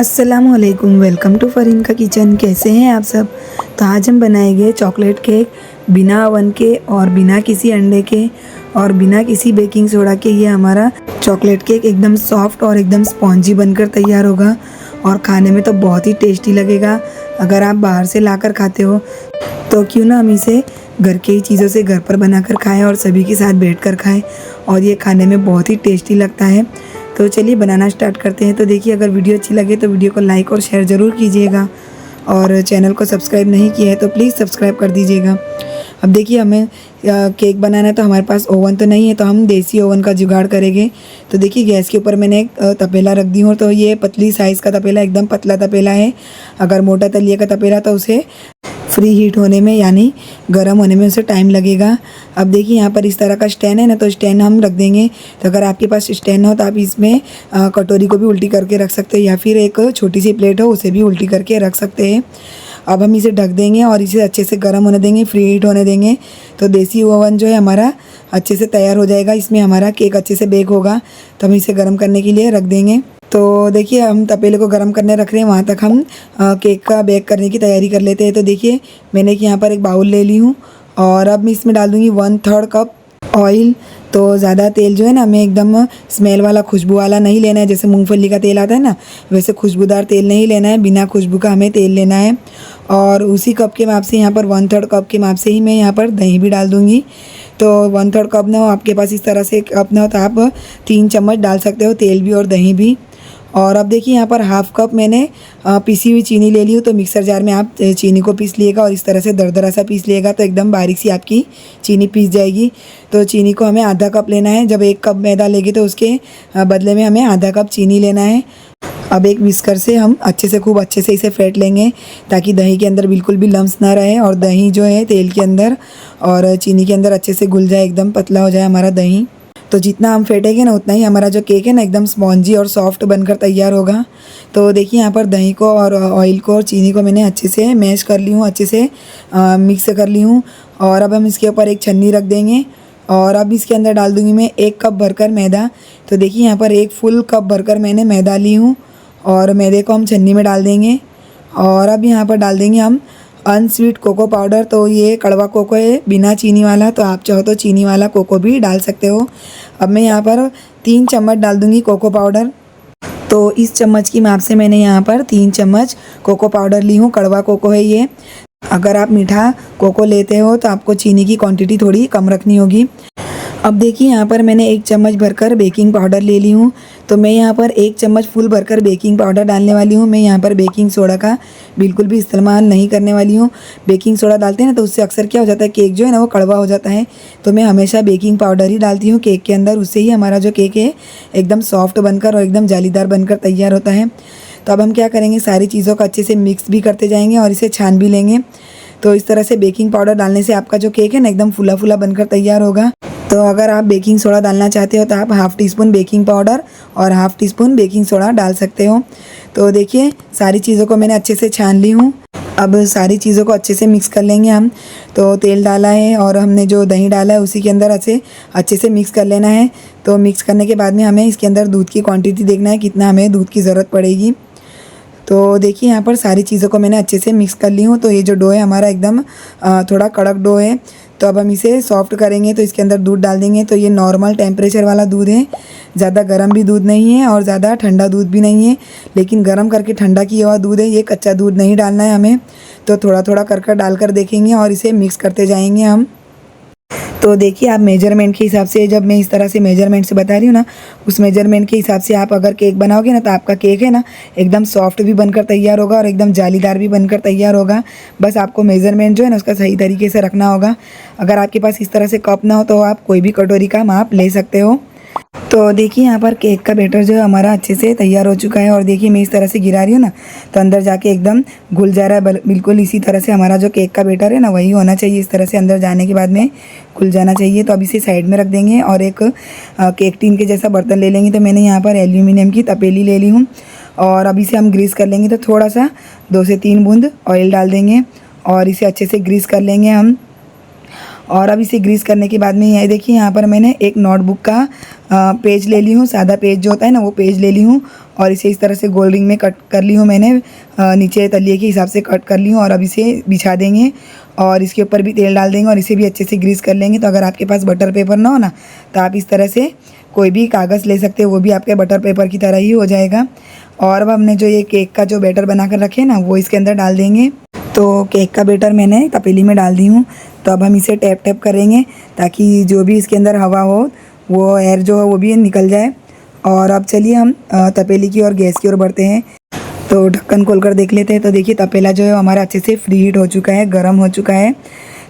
अस्सलामुअलैकुम, welcome to Fareen का kitchen. कैसे हैं आप सब। तो आज हम बनाएंगे चॉकलेट केक बिना ओवन के और बिना किसी अंडे के और बिना किसी बेकिंग सोडा के। ये हमारा चॉकलेट केक एकदम सॉफ्ट और एकदम स्पॉन्जी बनकर तैयार होगा और खाने में तो बहुत ही टेस्टी लगेगा। अगर आप बाहर से लाकर खाते हो तो क्यों ना हम इसे घर के ही चीज़ों से घर पर बनाकर खाएं और सभी के साथ बैठकर खाएं, और ये खाने में बहुत ही टेस्टी लगता है। तो चलिए बनाना स्टार्ट करते हैं। तो देखिए, अगर वीडियो अच्छी लगे तो वीडियो को लाइक और शेयर ज़रूर कीजिएगा, और चैनल को सब्सक्राइब नहीं किया है तो प्लीज़ सब्सक्राइब कर दीजिएगा। अब देखिए, हमें केक बनाना है तो हमारे पास ओवन तो नहीं है, तो हम देसी ओवन का जुगाड़ करेंगे। तो देखिए, गैस के ऊपर मैंने एक तपेला रख दी हूँ। तो ये पतली साइज़ का तपेला, एकदम पतला तपेला है। अगर मोटा तलिए का तपेला तो उसे फ्री हीट होने में यानी गर्म होने में उसे टाइम लगेगा। अब देखिए, यहाँ पर इस तरह का स्टैंड है ना, तो स्टैंड हम रख देंगे। तो अगर आपके पास स्टैंड हो तो आप इसमें कटोरी को भी उल्टी करके रख सकते हैं, या फिर एक छोटी सी प्लेट हो उसे भी उल्टी करके रख सकते हैं। अब हम इसे ढक देंगे और इसे अच्छे से गर्म होने देंगे, फ्री हीट होने देंगे। तो देसी ओवन जो है हमारा अच्छे से तैयार हो जाएगा, इसमें हमारा केक अच्छे से बेक होगा। तो हम इसे गर्म करने के लिए रख देंगे। तो देखिए, हम तपेले को गर्म करने रख रहे हैं, वहाँ तक हम केक का बेक करने की तैयारी कर लेते हैं। तो देखिए, मैंने यहाँ पर एक बाउल ले ली हूँ और अब मैं इसमें डाल दूँगी 1/3 कप ऑयल। तो ज़्यादा तेल जो है ना, हमें एकदम स्मेल वाला, खुशबू वाला नहीं लेना है। जैसे मूंगफली का तेल आता है ना, वैसे खुशबूदार तेल नहीं लेना है, बिना खुशबू का हमें तेल लेना है। और उसी कप के माप से यहाँ पर 1/3 कप के माप से ही मैं यहाँ पर दही भी डाल दूँगी। तो 1/3 कप ना हो आपके पास, इस तरह से कप ना हो तो आप 3 चम्मच डाल सकते हो, तेल भी और दही भी। और अब देखिए, यहाँ पर हाफ़ कप मैंने पिसी हुई चीनी ले ली हूँ। तो मिक्सर जार में आप चीनी को पीस लिएगा और इस तरह से दरदरा सा पीस लिएगा, तो एकदम बारीक सी आपकी चीनी पीस जाएगी। तो चीनी को हमें आधा कप लेना है। जब 1 कप मैदा लेंगे तो उसके बदले में हमें आधा कप चीनी लेना है। अब एक विस्कर से हम खूब अच्छे से इसे फेंट लेंगे, ताकि दही के अंदर बिल्कुल भी लम्स ना रहे और दही जो है तेल के अंदर और चीनी के अंदर अच्छे से घुल जाए, एकदम पतला हो जाए हमारा दही। तो जितना हम फेंटेंगे ना, उतना ही हमारा जो केक है ना एकदम स्पॉन्जी और सॉफ्ट बनकर तैयार होगा। तो देखिए, यहाँ पर दही को और ऑयल को और चीनी को मैंने अच्छे से मैश कर ली हूँ, अच्छे से मिक्स कर ली हूँ। और अब हम इसके ऊपर एक छन्नी रख देंगे और अब इसके अंदर डाल दूँगी मैं 1 कप भरकर मैदा। तो देखिए, यहाँ पर 1 फुल कप भरकर मैंने मैदा ली हूँ और मैदे को हम छन्नी में डाल देंगे। और अब यहाँ पर डाल देंगे हम अनस्वीट कोको पाउडर। तो ये कड़वा कोको है, बिना चीनी वाला। तो आप चाहो तो चीनी वाला कोको भी डाल सकते हो। अब मैं यहाँ पर 3 चम्मच डाल दूँगी कोको पाउडर। तो इस चम्मच की माप से मैंने यहाँ पर 3 चम्मच कोको पाउडर ली हूँ। कड़वा कोको है ये। अगर आप मीठा कोको लेते हो तो आपको चीनी की क्वांटिटी थोड़ी कम रखनी होगी। अब देखिए, यहाँ पर मैंने 1 चम्मच भरकर बेकिंग पाउडर ले ली हूँ। तो मैं यहाँ पर 1 चम्मच फुल भरकर बेकिंग पाउडर डालने वाली हूँ। मैं यहाँ पर बेकिंग सोडा का बिल्कुल भी इस्तेमाल नहीं करने वाली हूँ। बेकिंग सोडा डालते हैं ना, तो उससे अक्सर क्या हो जाता है, केक जो है ना वो कड़वा हो जाता है। तो मैं हमेशा बेकिंग पाउडर ही डालती हूँ केक के अंदर, उससे ही हमारा जो केक है एकदम सॉफ्ट बनकर और एकदम जालीदार बनकर तैयार होता है। तो अब हम क्या करेंगे, सारी चीज़ों को अच्छे से मिक्स भी करते जाएंगे और इसे छान भी लेंगे। तो इस तरह से बेकिंग पाउडर डालने से आपका जो केक है ना एकदम फुला फुला बनकर तैयार होगा। तो अगर आप बेकिंग सोडा डालना चाहते हो तो आप half teaspoon baking powder और half teaspoon baking soda डाल सकते हो। तो देखिए, सारी चीज़ों को मैंने अच्छे से छान ली हूँ। अब सारी चीज़ों को अच्छे से मिक्स कर लेंगे हम। तो तेल डाला है और हमने जो दही डाला है उसी के अंदर अच्छे से मिक्स कर लेना है। तो मिक्स करने के बाद में हमें इसके अंदर दूध की क्वांटिटी देखना है, कितना हमें दूध की ज़रूरत पड़ेगी। तो देखिए, यहाँ पर सारी चीज़ों को मैंने अच्छे से मिक्स कर ली हूँ। तो ये जो डो है हमारा एकदम थोड़ा कड़क डो है। तो अब हम इसे सॉफ्ट करेंगे, तो इसके अंदर दूध डाल देंगे। तो ये नॉर्मल टेम्परेचर वाला दूध है, ज़्यादा गर्म भी दूध नहीं है और ज़्यादा ठंडा दूध भी नहीं है, लेकिन गर्म करके ठंडा किया हुआ दूध है। ये कच्चा दूध नहीं डालना है हमें। तो थोड़ा थोड़ा कर डालकर देखेंगे और इसे मिक्स करते जाएंगे हम। तो देखिए, आप मेजरमेंट के हिसाब से, जब मैं इस तरह से मेजरमेंट से बता रही हूँ ना, उस मेजरमेंट के हिसाब से आप अगर केक बनाओगे ना, तो आपका केक है ना एकदम सॉफ्ट भी बनकर तैयार होगा और एकदम जालीदार भी बनकर तैयार होगा। बस आपको मेजरमेंट जो है ना उसका सही तरीके से रखना होगा। अगर आपके पास इस तरह से कप ना हो तो आप कोई भी कटोरी का माप ले सकते हो। तो देखिए, यहाँ पर केक का बैटर जो है हमारा अच्छे से तैयार हो चुका है। और देखिए, मैं इस तरह से गिरा रही हूँ ना, तो अंदर जाके एकदम घुल जा रहा है। बिल्कुल इसी तरह से हमारा जो केक का बैटर है ना वही होना चाहिए। इस तरह से अंदर जाने के बाद में घुल जाना चाहिए। तो अब इसे साइड में रख देंगे और एक केक टीन के जैसा बर्तन ले लेंगे। तो मैंने यहाँ पर एल्यूमिनियम की तपेली ले ली हूँ और अब इसे हम ग्रीस कर लेंगे। तो थोड़ा सा 2 से 3 बूंद ऑयल डाल देंगे और इसे अच्छे से ग्रीस कर लेंगे हम। और अब इसे ग्रीस करने के बाद में ये देखिए, यहाँ पर मैंने एक नोटबुक का पेज ले ली हूँ, सादा पेज जो होता है ना वो पेज ले ली हूँ। और इसे इस तरह से गोल रिंग में कट कर ली हूँ मैंने, नीचे तलिए के हिसाब से कट कर ली हूँ। और अब इसे बिछा देंगे और इसके ऊपर भी तेल डाल देंगे और इसे भी अच्छे से ग्रीस कर लेंगे। तो अगर आपके पास बटर पेपर ना हो ना, तो आप इस तरह से कोई भी कागज़ ले सकते हो, वो भी आपके बटर पेपर की तरह ही हो जाएगा। और अब हमने जो ये केक का जो बैटर बना कर रखे ना, वो इसके अंदर डाल देंगे। तो केक का बैटर मैंने तपेली में डाल दी हूँ। तो अब हम इसे टैप टैप करेंगे ताकि जो भी इसके अंदर हवा हो, वो एयर जो है वो भी निकल जाए। और अब चलिए हम तपेली की और गैस की ओर बढ़ते हैं। तो ढक्कन खोल कर देख लेते हैं। तो देखिए तपेला जो है हमारा अच्छे से फ्री हीट हो चुका है, गर्म हो चुका है।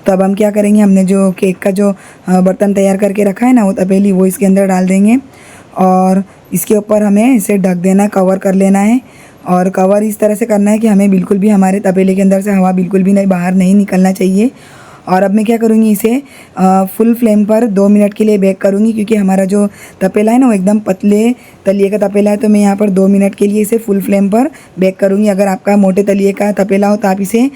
तो अब हम क्या करेंगे, हमने जो केक का जो बर्तन तैयार करके रखा है ना, वो तपेली, वो इसके अंदर डाल देंगे और इसके ऊपर हमें इसे ढक देना है, कवर कर लेना है। और कवर इस तरह से करना है कि हमें बिल्कुल भी हमारे तपेले के अंदर से हवा बिल्कुल भी नहीं बाहर नहीं निकलना चाहिए। और अब मैं क्या करूँगी, इसे फुल फ्लेम पर 2 मिनट के लिए बेक करूँगी, क्योंकि हमारा जो तपेला है ना वो एकदम पतले तलिए का तपेला है। तो मैं यहाँ पर 2 मिनट के लिए इसे फुल फ्लेम पर बेक करूँगी। अगर आपका मोटे तलिए का तपेला हो तो आप इसे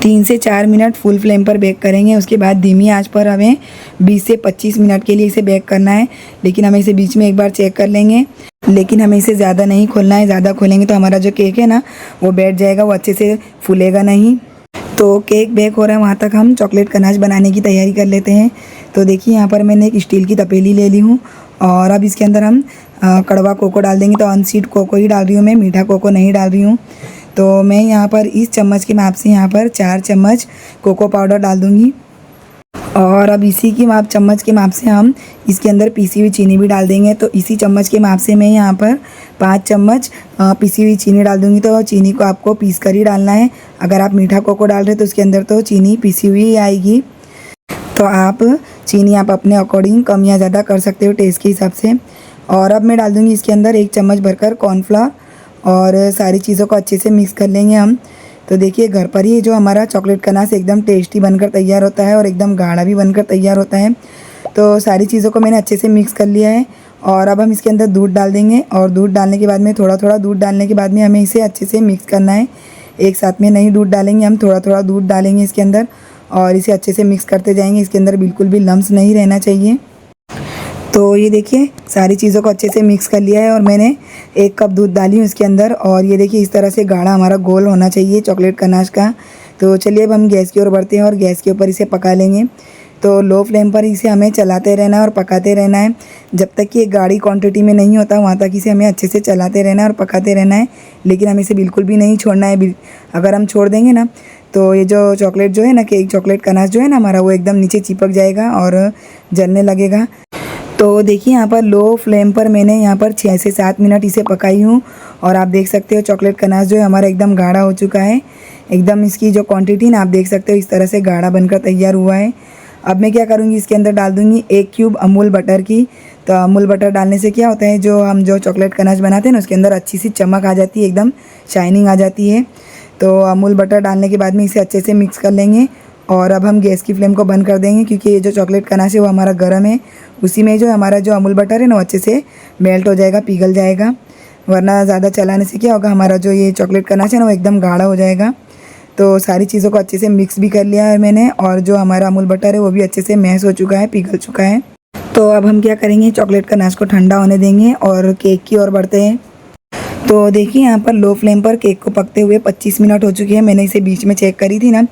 3 से 4 मिनट फुल फ्लेम पर बेक करेंगे। उसके बाद धीमी आंच पर हमें 20 से 25 मिनट के लिए इसे बेक करना है। लेकिन हमें इसे बीच में एक बार चेक कर लेंगे, लेकिन हमें इसे ज़्यादा नहीं खोलना है। ज़्यादा खोलेंगे तो हमारा जो केक है ना वो बैठ जाएगा, वो अच्छे से फूलेगा नहीं। तो केक बेक हो रहा है, वहाँ तक हम चॉकलेट गनाश बनाने की तैयारी कर लेते हैं। तो देखिए यहाँ पर मैंने एक स्टील की तपेली ले ली हूँ और अब इसके अंदर हम कड़वा कोको डाल देंगे। तो अनसीड कोको ही डाल रही हूँ मैं, मीठा कोको नहीं डाल रही हूँ। तो मैं यहाँ पर इस चम्मच के माप से यहाँ पर 4 चम्मच कोको पाउडर डाल दूँगी। और अब इसी की चम्मच के माप से हम इसके अंदर पीसी हुई चीनी भी डाल देंगे। तो इसी चम्मच के माप से मैं यहाँ पर 5 चम्मच पीसी हुई चीनी डाल दूँगी। तो चीनी को आपको पीस कर ही डालना है। अगर आप मीठा कोको डाल रहे हैं तो उसके अंदर तो चीनी पीसी हुई ही आएगी। तो आप चीनी आप अपने अकॉर्डिंग कम या ज़्यादा कर सकते हो टेस्ट के हिसाब से। और अब मैं डाल दूँगी इसके अंदर 1 चम्मच भरकर कॉर्नफ्लावर और सारी चीज़ों को अच्छे से मिक्स कर लेंगे हम। तो देखिए घर पर ही जो हमारा चॉकलेट गनाश एकदम टेस्टी बनकर तैयार होता है और एकदम गाढ़ा भी बनकर तैयार होता है। तो सारी चीज़ों को मैंने अच्छे से मिक्स कर लिया है। और अब हम इसके अंदर दूध डाल देंगे और दूध डालने के बाद में थोड़ा थोड़ा दूध डालने के बाद में हमें इसे अच्छे से मिक्स करना है। एक साथ में नहीं दूध डालेंगे, हम थोड़ा थोड़ा दूध डालेंगे इसके अंदर और इसे अच्छे से मिक्स करते जाएंगे। इसके अंदर बिल्कुल भी लम्स नहीं रहना चाहिए। तो ये देखिए सारी चीज़ों को अच्छे से मिक्स कर लिया है और मैंने 1 कप दूध डाली हूँ इसके अंदर। और ये देखिए इस तरह से गाढ़ा हमारा गोल होना चाहिए चॉकलेट गनाश का। तो चलिए अब हम गैस की ओर बढ़ते हैं और गैस के ऊपर इसे पका लेंगे। तो लो फ्लेम पर इसे हमें चलाते रहना है और पकाते रहना है जब तक कि एक गाढ़ी क्वांटिटी में नहीं होता, वहाँ तक इसे हमें अच्छे से चलाते रहना है और पकाते रहना है। लेकिन हमें इसे बिल्कुल भी नहीं छोड़ना है। अगर हम छोड़ देंगे ना तो ये जो चॉकलेट जो है ना, केक चॉकलेट गनाश जो है ना हमारा, वो एकदम नीचे चिपक जाएगा और जलने लगेगा। तो देखिए यहाँ पर लो फ्लेम पर मैंने यहाँ पर 6 से 7 मिनट इसे पकाई हूँ और आप देख सकते हो चॉकलेट गनाश जो है हमारा एकदम गाढ़ा हो चुका है। एकदम इसकी जो क्वांटिटी ना आप देख सकते हो इस तरह से गाढ़ा बनकर तैयार हुआ है। अब मैं क्या करूँगी, इसके अंदर डाल दूँगी 1 क्यूब अमूल बटर की। तो अमूल बटर डालने से क्या होता है, जो हम जो चॉकलेट गनाश बनाते हैं ना उसके अंदर अच्छी सी चमक आ जाती है, एकदम शाइनिंग आ जाती है। तो अमूल बटर डालने के बाद में इसे अच्छे से मिक्स कर लेंगे। और अब हम गैस की फ्लेम को बंद कर देंगे, क्योंकि ये जो चॉकलेट गनाश है वो हमारा गर्म है। उसी में जो हमारा जो अमूल बटर है ना वो अच्छे से मेल्ट हो जाएगा, पिघल जाएगा। वरना ज़्यादा चलाने से क्या होगा, हमारा जो ये चॉकलेट गनाश है ना वो एकदम गाढ़ा हो जाएगा। तो सारी चीज़ों को अच्छे से मिक्स भी कर लिया है मैंने और जो हमारा अमूल बटर है वो भी अच्छे से मैश हो चुका है, पिघल चुका है। तो अब हम क्या करेंगे, चॉकलेट गनाश को ठंडा होने देंगे और केक की ओर बढ़ते हैं। तो देखिए यहाँ पर लो फ्लेम पर केक को पकते हुए 25 मिनट हो चुके हैं। मैंने इसे बीच में चेक करी थी ना,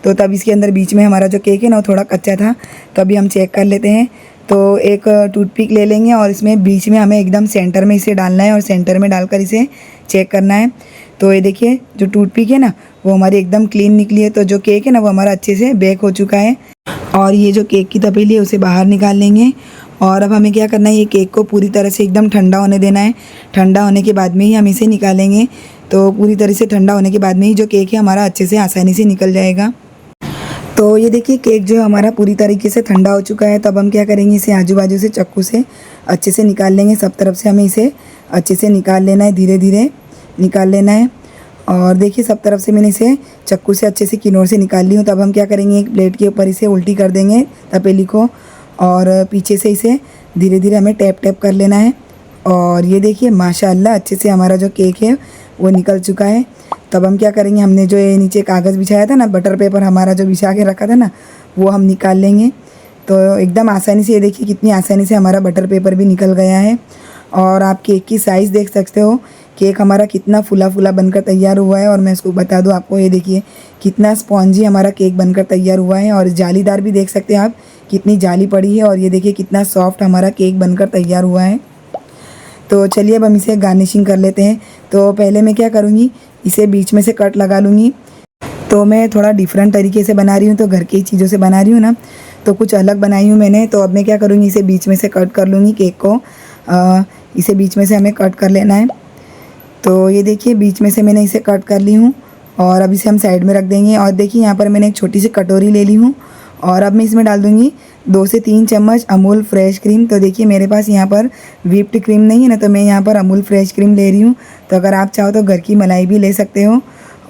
तो तब इसके अंदर बीच में हमारा जो केक है ना वो थोड़ा कच्चा था। तो अभी हम चेक कर लेते हैं। तो एक टूथपिक ले लेंगे और इसमें बीच में हमें एकदम सेंटर में इसे डालना है और सेंटर में डालकर इसे चेक करना है। तो ये देखिए जो टूथपिक है ना वो हमारी एकदम क्लीन निकली है। तो जो केक है ना वो हमारा अच्छे से बेक हो चुका है। और ये जो केक की तपेली है उसे बाहर निकाल लेंगे। और अब हमें क्या करना है, ये केक को पूरी तरह से एकदम ठंडा होने देना है। ठंडा होने के बाद में ही हम इसे निकालेंगे। तो पूरी तरह से ठंडा होने के बाद में ही जो केक है हमारा अच्छे से आसानी से निकल जाएगा। तो ये देखिए केक जो हमारा पूरी तरीके से ठंडा हो चुका है। तब हम क्या करेंगे, इसे आजू बाजू से चाकू से अच्छे से निकाल लेंगे। सब तरफ से हमें इसे अच्छे से निकाल लेना है, धीरे धीरे निकाल लेना है। और देखिए सब तरफ से मैंने इसे चाकू से अच्छे से किनारे से निकाल ली हूँ। तब हम क्या करेंगे, एक प्लेट के ऊपर इसे उल्टी कर देंगे तपेली को और पीछे से इसे धीरे धीरे हमें टैप टैप कर लेना है। और ये देखिए माशाल्लाह अच्छे से हमारा जो केक है वो निकल चुका है। तब हम क्या करेंगे, हमने जो ये नीचे कागज़ बिछाया था ना, बटर पेपर हमारा जो बिछा के रखा था ना, वो हम निकाल लेंगे। तो एकदम आसानी से, ये देखिए कितनी आसानी से हमारा बटर पेपर भी निकल गया है। और आप केक की साइज़ देख सकते हो, केक हमारा कितना फूला फूला बनकर तैयार हुआ है। और मैं इसको बता दूं आपको, ये देखिए कितना स्पॉन्जी हमारा केक बनकर तैयार हुआ है। और जालीदार भी देख सकते हैं आप, कितनी जाली पड़ी है। और ये देखिए कितना सॉफ्ट हमारा केक बनकर तैयार हुआ है। तो चलिए अब हम इसे गार्निशिंग कर लेते हैं। तो पहले मैं क्या करूँगी, इसे बीच में से कट लगा लूँगी। तो मैं थोड़ा डिफरेंट तरीके से बना रही हूँ, तो घर की चीज़ों से बना रही हूँ ना, तो कुछ अलग बनाई हूँ मैंने। तो अब मैं क्या करूँगी, इसे बीच में से कट कर लूँगी केक को। इसे बीच में से हमें कट कर लेना है। तो ये देखिए बीच में से मैंने इसे कट कर ली हूँ। और अब इसे हम साइड में रख देंगे। और देखिए यहाँ पर मैंने एक छोटी सी कटोरी ले ली हूँ। और अब मैं इसमें डाल दूँगी 2 से 3 चम्मच अमूल फ्रेश क्रीम। तो देखिए मेरे पास यहाँ पर व्हिप्ड क्रीम नहीं है ना, तो मैं यहाँ पर अमूल फ्रेश क्रीम ले रही हूँ। तो अगर आप चाहो तो घर की मलाई भी ले सकते हो।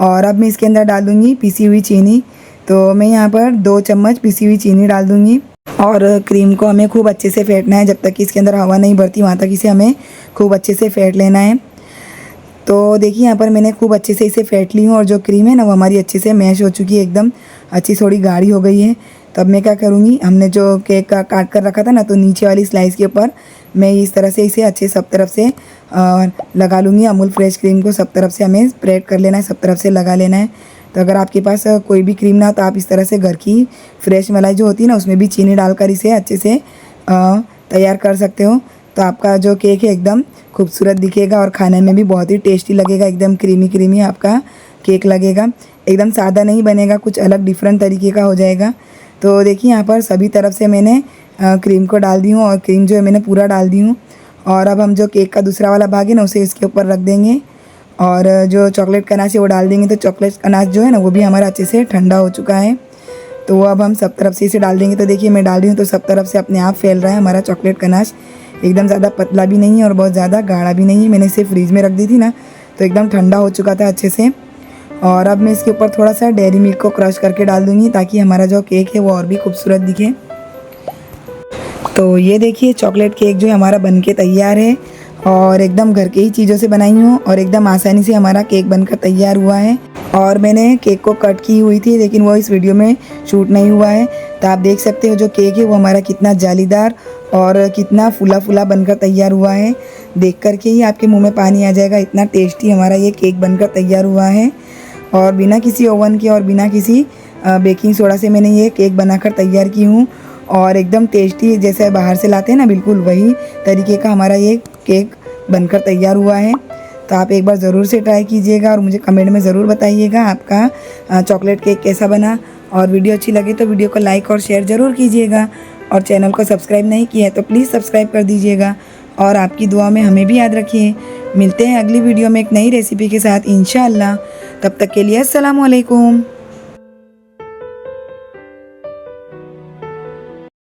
और अब मैं इसके अंदर डाल दूँगी पिसी हुई चीनी। तो मैं यहाँ पर 2 चम्मच पिसी हुई चीनी डाल दूँगी। और क्रीम को हमें खूब अच्छे से फेंटना है, जब तक कि इसके अंदर हवा नहीं भरती वहाँ तक इसे हमें खूब अच्छे से फेंट लेना है। तो देखिए यहाँ पर मैंने खूब अच्छे से इसे फेंट ली हूँ। और जो क्रीम है ना वो हमारी अच्छे से मैश हो चुकी है, एकदम अच्छी थोड़ी गाढ़ी हो गई है। तो अब मैं क्या करूँगी, हमने जो केक का काट कर रखा था ना, तो नीचे वाली स्लाइस के ऊपर मैं इस तरह से इसे अच्छे सब तरफ से लगा लूँगी। अमूल फ्रेश क्रीम को सब तरफ से हमें स्प्रेड कर लेना है, सब तरफ से लगा लेना है। तो अगर आपके पास कोई भी क्रीम ना हो तो आप इस तरह से घर की फ्रेश मलाई जो होती है ना, उसमें भी चीनी डालकर इसे अच्छे से तैयार कर सकते हो। तो आपका जो केक है एकदम खूबसूरत दिखेगा और खाने में भी बहुत ही टेस्टी लगेगा। एकदम क्रीमी क्रीमी आपका केक लगेगा, एकदम सादा नहीं बनेगा, कुछ अलग डिफरेंट तरीके का हो जाएगा। तो देखिए यहाँ पर सभी तरफ से मैंने क्रीम को डाल दी हूँ। और क्रीम जो है मैंने पूरा डाल दी हूँ। और अब हम जो केक का दूसरा वाला भाग है ना, उसे इसके ऊपर रख देंगे। और जो चॉकलेट गनाश है वो डाल देंगे। तो चॉकलेट गनाश जो है ना वो भी हमारा अच्छे से ठंडा हो चुका है। तो अब हम सब तरफ से इसे डाल देंगे। तो देखिए मैं डाल रही हूँ तो सब तरफ से अपने आप फैल रहा है हमारा चॉकलेट गनाश। एकदम ज़्यादा पतला भी नहीं है और बहुत ज़्यादा गाढ़ा भी नहीं है। मैंने इसे फ्रीज में रख दी थी ना, तो एकदम ठंडा हो चुका था अच्छे से। और अब मैं इसके ऊपर थोड़ा सा डेयरी मिल्क को क्रश करके डाल दूँगी, ताकि हमारा जो केक है वो और भी खूबसूरत दिखे। तो ये देखिए चॉकलेट केक जो है हमारा बन के तैयार है। और एकदम घर के ही चीज़ों से बनाई हूँ और एकदम आसानी से हमारा केक बनकर तैयार हुआ है। और मैंने केक को कट की हुई थी, लेकिन वो इस वीडियो में शूट नहीं हुआ है। तो आप देख सकते हो जो केक है वो हमारा कितना जालीदार और कितना फूला फूला बनकर तैयार हुआ है। देख करके ही आपके मुंह में पानी आ जाएगा, इतना टेस्टी हमारा ये केक बनकर तैयार हुआ है। और बिना किसी ओवन के और बिना किसी बेकिंग सोडा से मैंने ये केक बनाकर तैयार की हूँ। और एकदम टेस्टी, जैसे बाहर से लाते हैं ना, बिल्कुल वही तरीके का हमारा ये केक बनकर तैयार हुआ है। तो आप एक बार ज़रूर से ट्राई कीजिएगा और मुझे कमेंट में ज़रूर बताइएगा आपका चॉकलेट केक कैसा बना। और वीडियो अच्छी लगे तो वीडियो को लाइक और शेयर ज़रूर कीजिएगा। और चैनल को सब्सक्राइब नहीं किया है तो प्लीज़ सब्सक्राइब कर दीजिएगा। और आपकी दुआ में हमें भी याद रखिए। मिलते हैं अगली वीडियो में एक नई रेसिपी के साथ इंशाअल्लाह। तब तक के लिए अस्सलाम वालेकुम।